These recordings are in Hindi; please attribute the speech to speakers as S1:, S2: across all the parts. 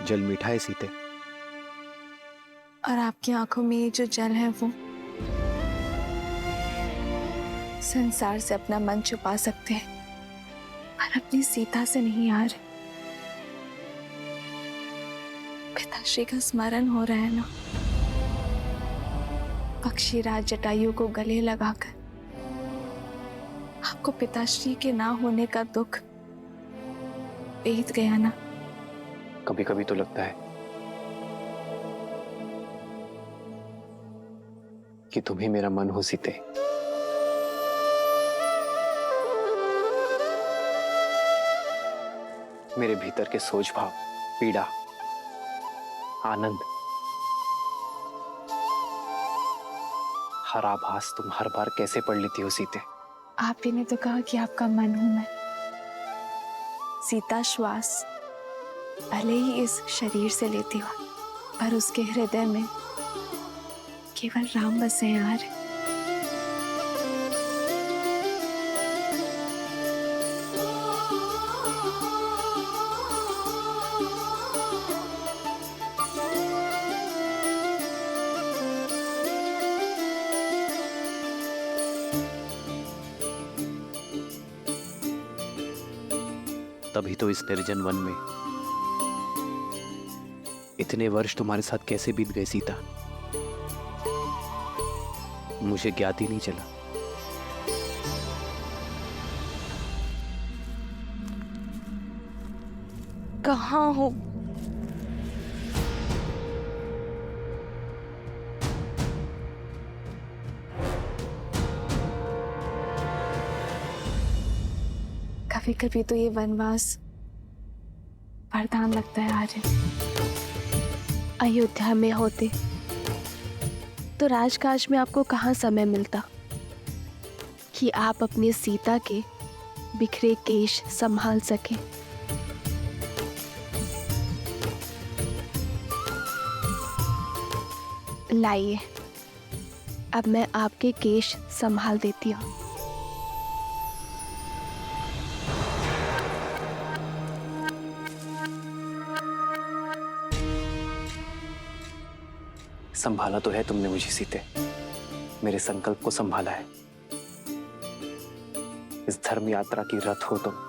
S1: जल मीठा है सीते।
S2: और आपकी आंखों में ये जो जल है वो संसार से अपना मन छुपा सकते हैं, पर अपनी सीता से नहीं यार। पिताश्री का स्मरण हो रहा है ना, पक्षीराज जटायु को गले लगाकर आपको पिताश्री के ना होने का दुख बीत गया ना।
S1: कभी कभी तो लगता है कि तुम ही मेरा मन हो सीते। मेरे भीतर के सोच भाव, पीड़ा, आनंद, हर आभास तुम हर बार कैसे पढ़ लेती हो सीते।
S2: आप ही ने तो कहा कि आपका मन हूं मैं। सीता श्वास भले ही इस शरीर से लेती हो, पर उसके हृदय में केवल राम बसे हैं यार।
S1: तभी तो इस निर्जन वन में इतने वर्ष तुम्हारे साथ कैसे बीत गए सीता, मुझे ज्ञात ही नहीं चला।
S2: कहाँ हो? कभी कभी तो ये वनवास वरदान लगता है आर्य।
S3: अयोध्या में होते तो राजकाज में आपको कहाँ समय मिलता कि आप अपनी सीता के बिखरे केश संभाल सकें। लाइए, अब मैं आपके केश संभाल देती हूँ।
S1: संभाला तो है तुमने मुझे सीते, मेरे संकल्प को संभाला है। इस धर्म यात्रा की रथ हो तुम।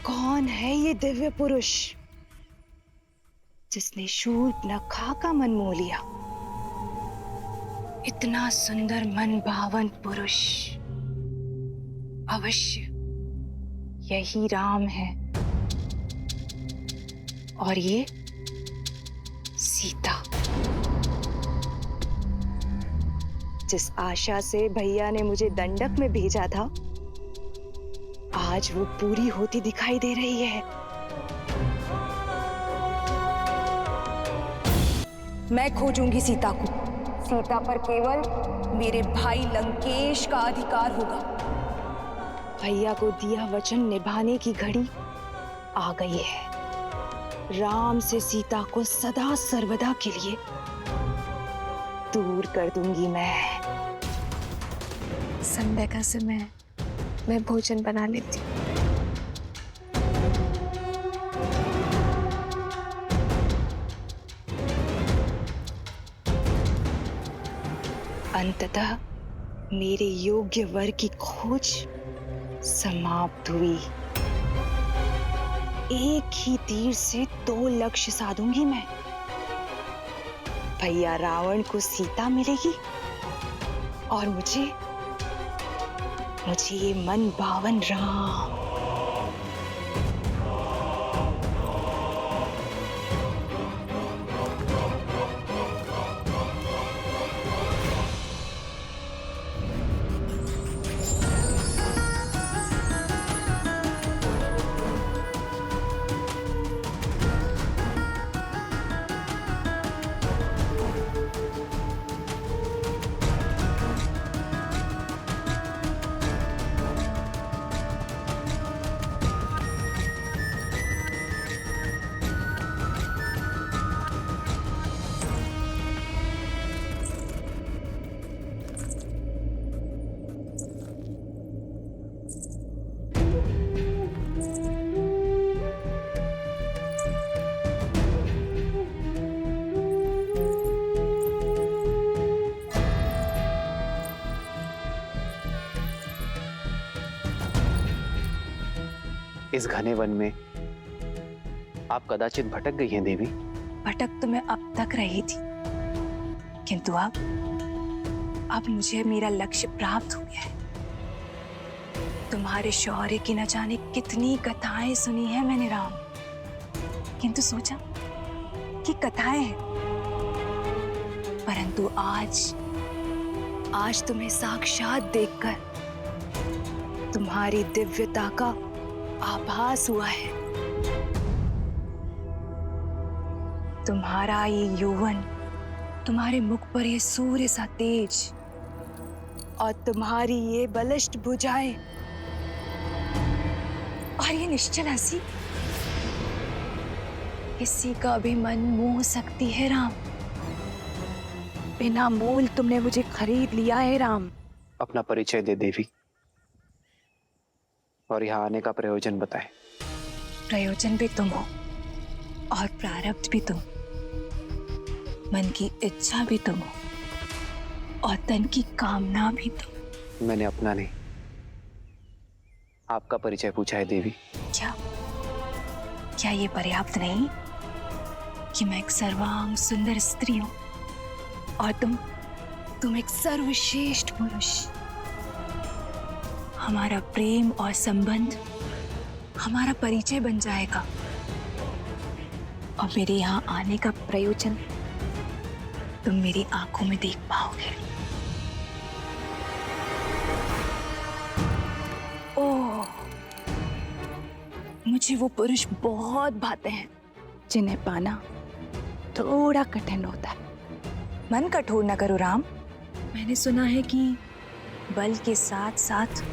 S4: कौन है ये दिव्य पुरुष जिसने शूर्पणखा का मन मोह लिया? इतना सुंदर मन भावन पुरुष अवश्य यही राम है, और ये सीता। जिस आशा से भैया ने मुझे दंडक में भेजा था, आज वो पूरी होती दिखाई दे रही है। मैं खोजूंगी सीता को। सीता पर केवल मेरे भाई लंकेश का अधिकार होगा। भैया को दिया वचन निभाने की घड़ी आ गई है। राम से सीता को सदा सर्वदा के लिए दूर कर दूंगी मैं।
S2: संध्या का समय है, मैं भोजन बना लेती हूँ।
S4: अंततः मेरे योग्य वर की खोज समाप्त हुई। एक ही तीर से 2 लक्ष्य साधूंगी मैं। भैया रावण को सीता मिलेगी और मुझे मुझे ये मन भावन राम।
S1: इस घने वन में आप कदाचित भटक गई हैं देवी।
S4: भटक तो मैं अब तक रही थी, किंतु अब मुझे मेरा लक्ष्य प्राप्त हो गया है। तुम्हारे शौर्य की न जाने कितनी कथाएं सुनी है मैंने राम, किंतु सोचा कि कथाएं हैं, परंतु आज तुम्हें साक्षात देखकर तुम्हारी दिव्यता का आभास हुआ है। तुम्हारा ये यौवन, तुम्हारे मुख पर ये सूर्य सा तेज और तुम्हारी ये बलिष्ठ भुजाएं और ये निश्चल हंसी किसी का भी मन मोह सकती है राम। बिना मोल तुमने मुझे खरीद लिया है राम।
S1: अपना परिचय दे देवी और यहाँ आने का प्रयोजन बताएं।
S4: प्रयोजन भी तुम हो और प्रारब्ध भी तुम, मन की इच्छा भी तुम हो और तन की कामना भी तुम।
S1: मैंने अपना नहीं, आपका परिचय पूछा है देवी।
S4: क्या ये पर्याप्त नहीं कि मैं एक सर्वांग सुंदर स्त्री हूं और तुम एक सर्वश्रेष्ठ पुरुष? हमारा प्रेम और संबंध हमारा परिचय बन जाएगा और मेरे यहाँ आने का प्रयोजन तुम मेरी आंखों में देख पाओगे। ओह, मुझे वो पुरुष बहुत भाते हैं जिन्हें पाना थोड़ा कठिन होता है। मन कठोर न करो राम। मैंने सुना है कि बल के साथ साथ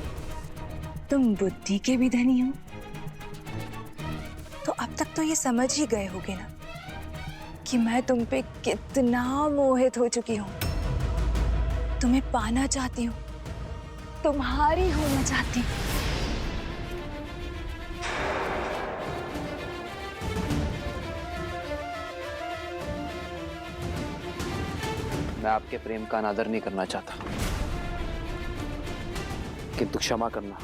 S4: तुम बुद्धि के भी धनी हो, तो अब तक तो ये समझ ही गए होगे ना कि मैं तुम पे कितना मोहित हो चुकी हूँ। तुम्हें पाना चाहती हूँ, तुम्हारी होना चाहती हूँ।
S1: मैं आपके प्रेम का अनादर नहीं करना चाहता, किंतु क्षमा करना,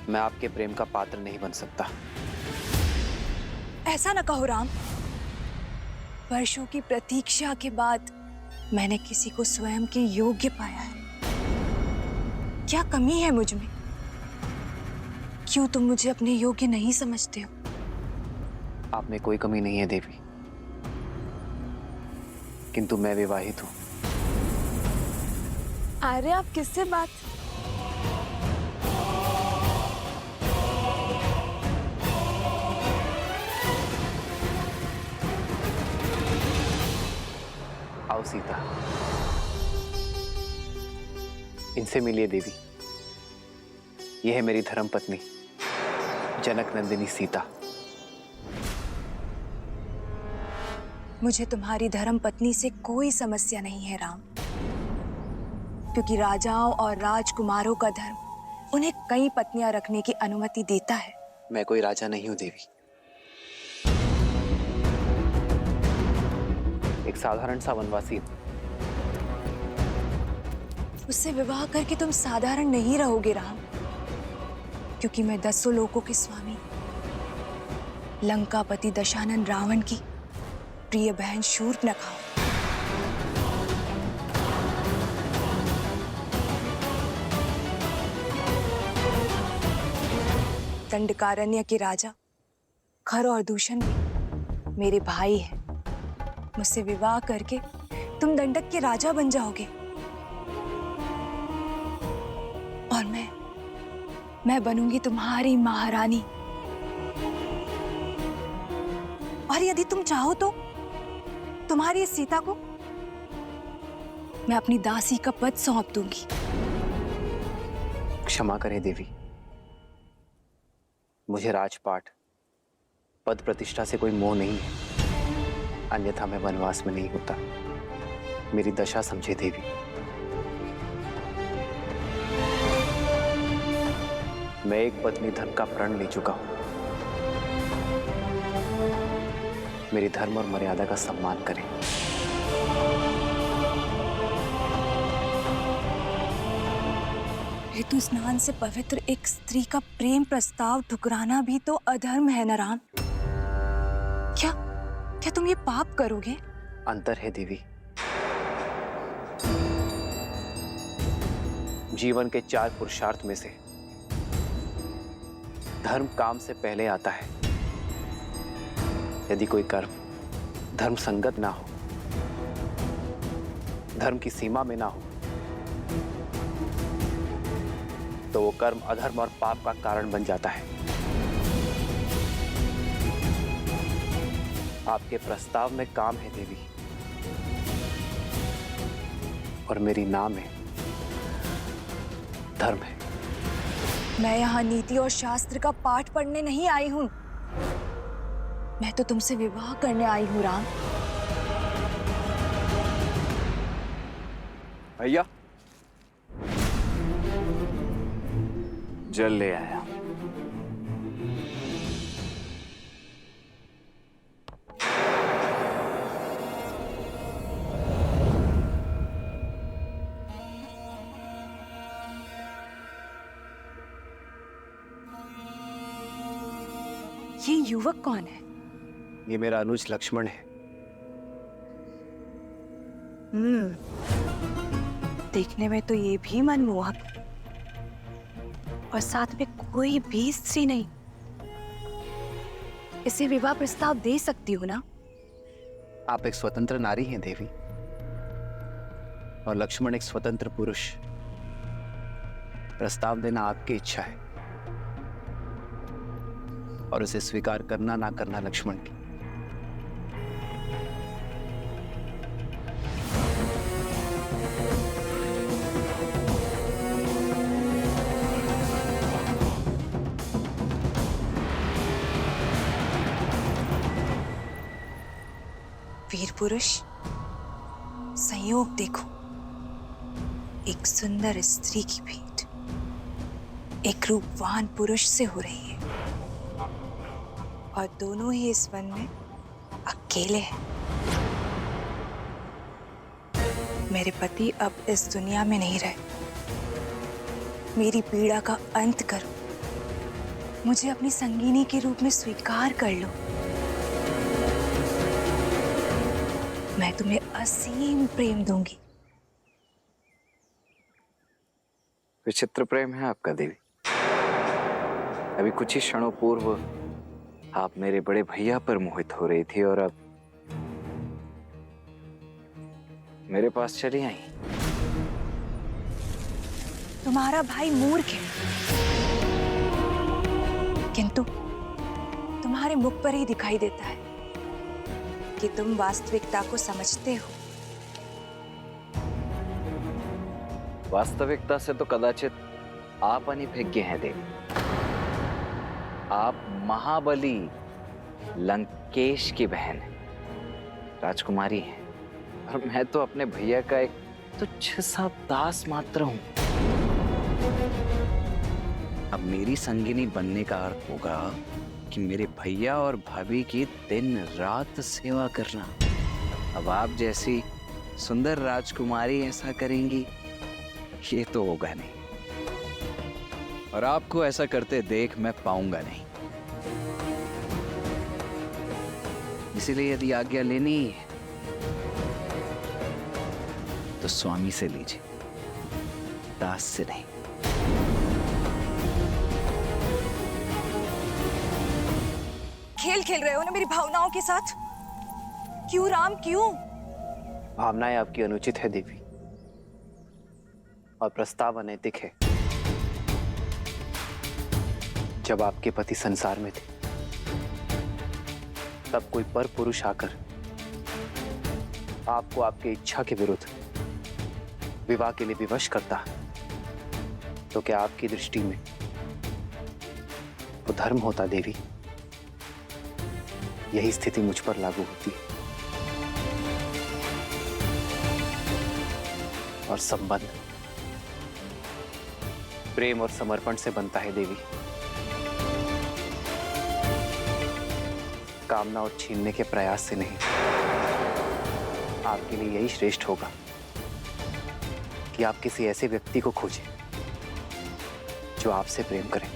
S1: मैं आपके प्रेम का पात्र नहीं बन सकता।
S4: ऐसा न कहो राम। वर्षों की प्रतीक्षा के बाद मैंने किसी को स्वयं के योग्य पाया है। क्या कमी है मुझ में? क्यों तुम मुझे अपने योग्य नहीं समझते हो?
S1: आप में कोई कमी नहीं है देवी, किंतु मैं विवाहित हूं।
S2: अरे आप किससे बात?
S1: आओ सीता, इनसे मिलिए देवी। यह है मेरी धर्मपत्नी जनक नंदिनी सीता।
S4: मुझे तुम्हारी धर्म पत्नी से कोई समस्या नहीं है राम, क्योंकि राजाओं और राजकुमारों का धर्म उन्हें कई पत्नियां रखने की अनुमति देता है।
S1: मैं कोई राजा नहीं हूं देवी, एक साधारण सा वनवासी हूं।
S4: उससे विवाह करके तुम साधारण नहीं रहोगे राम, क्योंकि मैं 10 लोकों के स्वामी लंकापति दशानन रावण की प्रिय बहन शूर्पणखा हूं। दंडकारण्य के राजा खर और दूषण भी मेरे भाई हैं। मुझसे विवाह करके तुम दंडक के राजा बन जाओगे और मैं बनूंगी तुम्हारी महारानी। और यदि तुम चाहो तो तुम्हारी इस सीता को मैं अपनी दासी का पद सौंप दूंगी।
S1: क्षमा करें देवी, मुझे राजपाट पद प्रतिष्ठा से कोई मोह नहीं है, अन्यथा मैं वनवास में नहीं होता। मेरी दशा समझे देवी। मैं एक पत्नी धर्म का प्रण ले चुका हूं। मेरी धर्म और मर्यादा का सम्मान करें।
S4: ऋतु स्नान से पवित्र एक स्त्री का प्रेम प्रस्ताव ठुकराना भी तो अधर्म है ना राम? क्या तुम ये पाप करोगे?
S1: अंतर है देवी। जीवन के 4 पुरुषार्थ में से धर्म काम से पहले आता है। यदि कोई कर्म धर्म संगत ना हो, धर्म की सीमा में ना हो, तो वो कर्म अधर्म और पाप का कारण बन जाता है। आपके प्रस्ताव में काम है देवी, और मेरी नाम है धर्म है।
S4: मैं यहाँ नीति और शास्त्र का पाठ पढ़ने नहीं आई हूं। मैं तो तुमसे विवाह करने आई हूं राम।
S1: भैया, जल ले आया।
S4: ये युवक कौन है?
S1: ये मेरा अनुज लक्ष्मण है।
S4: देखने में तो ये भी मनमोहक, और साथ में कोई भी स्त्री नहीं। इसे विवाह प्रस्ताव दे सकती हो ना?
S1: आप एक स्वतंत्र नारी हैं देवी, और लक्ष्मण एक स्वतंत्र पुरुष। प्रस्ताव देना आपकी इच्छा है, और उसे स्वीकार करना ना करना लक्ष्मण की।
S4: वीर पुरुष, संयोग देखो, एक सुंदर स्त्री की भेंट एक रूपवान पुरुष से हो रही है, और दोनों ही इस वन में अकेले हैं। मेरे पति अब इस दुनिया में नहीं रहे। मेरी पीड़ा का अंत करो, मुझे अपनी संगिनी के रूप में स्वीकार कर लो। मैं तुम्हें असीम प्रेम दूंगी।
S1: विचित्र प्रेम है आपका देवी। अभी कुछ ही क्षणों पूर्व आप मेरे बड़े भैया पर मोहित हो रही थी, और अब मेरे पास चली आई।
S4: तुम्हारा भाई मूर्ख है, किंतु तुम्हारे मुख पर ही दिखाई देता है कि तुम वास्तविकता को समझते हो।
S1: वास्तविकता से तो कदाचित आप अनभिज्ञ हैं देवी। आप महाबली लंकेश की बहन हैं, राजकुमारी हैं, और मैं तो अपने भैया का एक तुच्छ सा दास मात्र हूं। अब मेरी संगिनी बनने का अर्थ होगा कि मेरे भैया और भाभी की दिन रात सेवा करना। अब आप जैसी सुंदर राजकुमारी ऐसा करेंगी, ये तो होगा नहीं, और आपको ऐसा करते देख मैं पाऊंगा नहीं। इसीलिए यदि आज्ञा लेनी है तो स्वामी से लीजिए, दास से नहीं।
S4: खेल खेल रहे हो ना मेरी भावनाओं के साथ। क्यों राम, क्यों?
S1: भावनाएं आपकी अनुचित है देवी, और प्रस्ताव अनैतिक है। जब आपके पति संसार में थे, तब कोई पर पुरुष आकर आपको आपके इच्छा के विरुद्ध विवाह के लिए विवश करता, तो क्या आपकी दृष्टि में वो धर्म होता देवी? यही स्थिति मुझ पर लागू होती है। और संबंध प्रेम और समर्पण से बनता है देवी, कामना और छीनने के प्रयास से नहीं। आपके लिए यही श्रेष्ठ होगा कि आप किसी ऐसे व्यक्ति को खोजें जो आपसे प्रेम करे।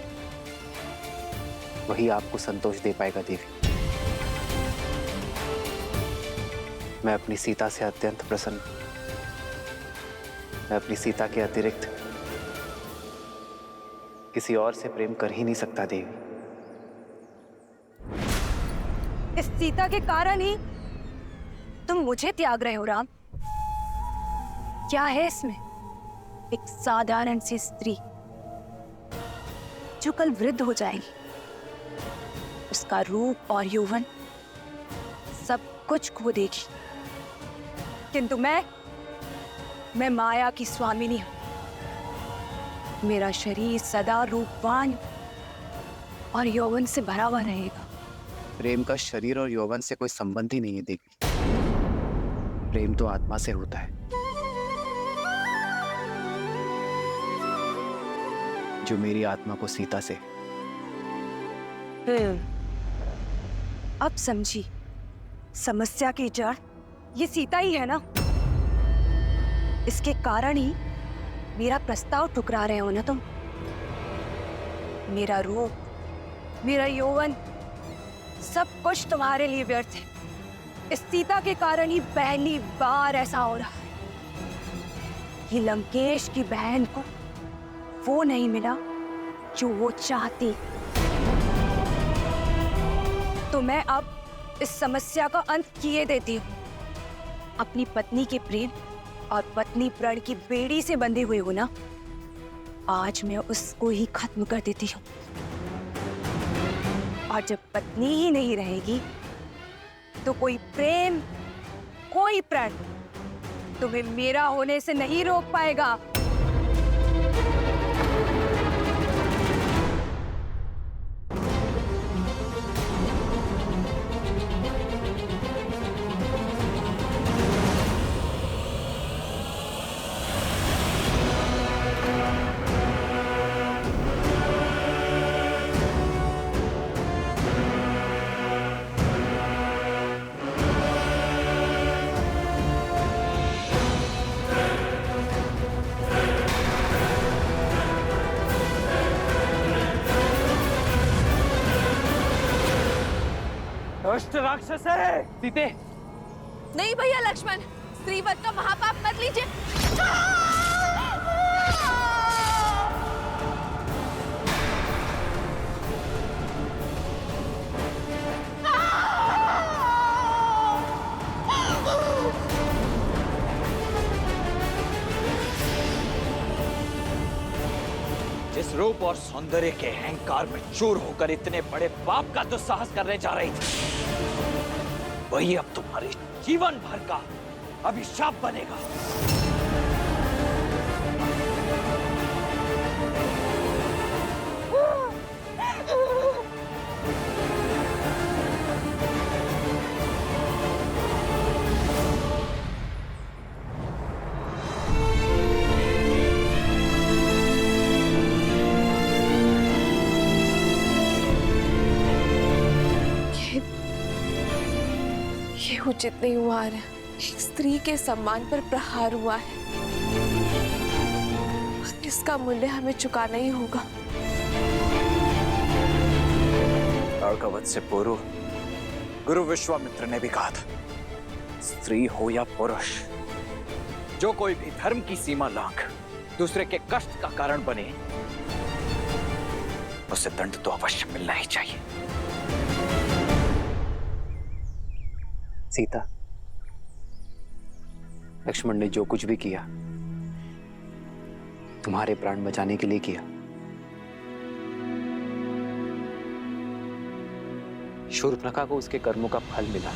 S1: वही आपको संतोष दे पाएगा देवी। मैं अपनी सीता से अत्यंत प्रसन्न। मैं अपनी सीता के अतिरिक्त किसी और से प्रेम कर ही नहीं सकता देवी।
S4: इस सीता के कारण ही तुम मुझे त्याग रहे हो राम। क्या है इसमें? एक साधारण सी स्त्री जो कल वृद्ध हो जाएगी, उसका रूप और यौवन सब कुछ खो देगी, किंतु मैं माया की स्वामिनी हूं। मेरा शरीर सदा रूपवान और यौवन से भरा हुआ रहेगा।
S1: प्रेम का शरीर और यौवन से कोई संबंध ही नहीं है देवी। प्रेम तो आत्मा से होता है, जो मेरी आत्मा को सीता से।
S4: अब समझी, समस्या की जड़ ये सीता ही है ना। इसके कारण ही मेरा प्रस्ताव ठुकरा रहे हो ना तुम। मेरा रूप, मेरा यौवन सब कुछ तुम्हारे लिए व्यर्थ है। इस सीता के कारण ही पहली बार ऐसा हो रहा है कि लंकेश की बहन को वो नहीं मिला जो वो चाहती। तो मैं अब इस समस्या का अंत किए देती हूँ। अपनी पत्नी के प्रेम और पत्नी प्रण की बेड़ी से बंधे हुए हो ना, आज मैं उसको ही खत्म कर देती हूँ। और जब पत्नी ही नहीं रहेगी तो कोई प्रेम, कोई प्रण तुम्हें मेरा होने से नहीं रोक पाएगा।
S5: दुष्ट राक्षस है सीते।
S3: नहीं भैया लक्ष्मण, स्त्रीवध का महापाप मत लीजिए।
S5: जिस रूप और सौंदर्य के अहंकार में चूर होकर इतने बड़े पाप का दुस्साहस करने जा रही थी, वही अब तुम्हारे जीवन भर का अभिशाप बनेगा।
S2: ये उचित नहीं हुआ है। एक स्त्री के सम्मान पर प्रहार हुआ है। इसका मूल्य हमें चुकाना ही होगा।
S5: अर्कवध से पूर्व गुरु विश्वामित्र ने भी कहा था, स्त्री हो या पुरुष, जो कोई भी धर्म की सीमा लांघ दूसरे के कष्ट का कारण बने, उसे दंड तो अवश्य मिलना ही चाहिए। सीता, लक्ष्मण ने जो कुछ भी किया तुम्हारे प्राण बचाने के लिए किया। शूर्पणखा को उसके कर्मों का फल मिला।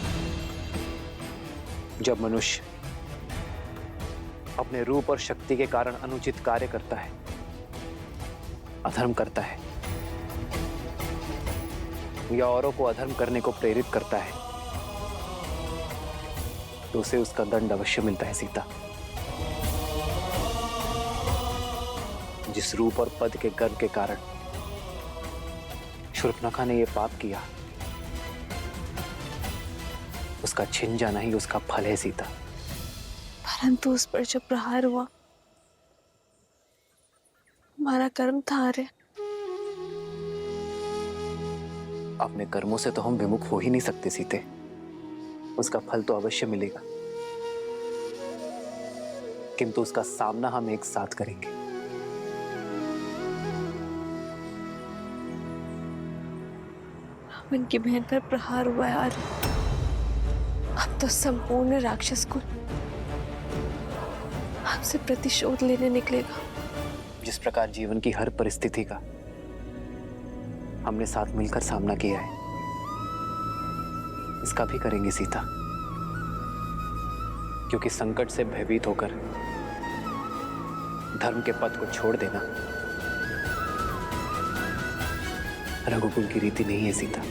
S5: जब मनुष्य अपने रूप और शक्ति के कारण अनुचित कार्य करता है, अधर्म करता है या औरों को अधर्म करने को प्रेरित करता है, तो उसे उसका दंड अवश्य मिलता है सीता। जिस रूप और पद के गर्व के कारण शूर्पणखा ने यह पाप किया, उसका छिन जाना ही उसका फल है सीता।
S3: परंतु उस पर जब प्रहार हुआ, हमारा कर्म था आर्य।
S5: अपने कर्मों से तो हम विमुख हो ही नहीं सकते सीते, उसका फल तो अवश्य मिलेगा, किंतु उसका सामना हम एक साथ करेंगे।
S3: रावण की बहन पर प्रहार हुआ है आर्य। अब तो संपूर्ण राक्षस कुल हमसे प्रतिशोध लेने निकलेगा।
S5: जिस प्रकार जीवन की हर परिस्थिति का हमने साथ मिलकर सामना किया है, इसका भी करेंगे सीता, क्योंकि संकट से भयभीत होकर धर्म के पथ को छोड़ देना रघुकुल की रीति नहीं है सीता।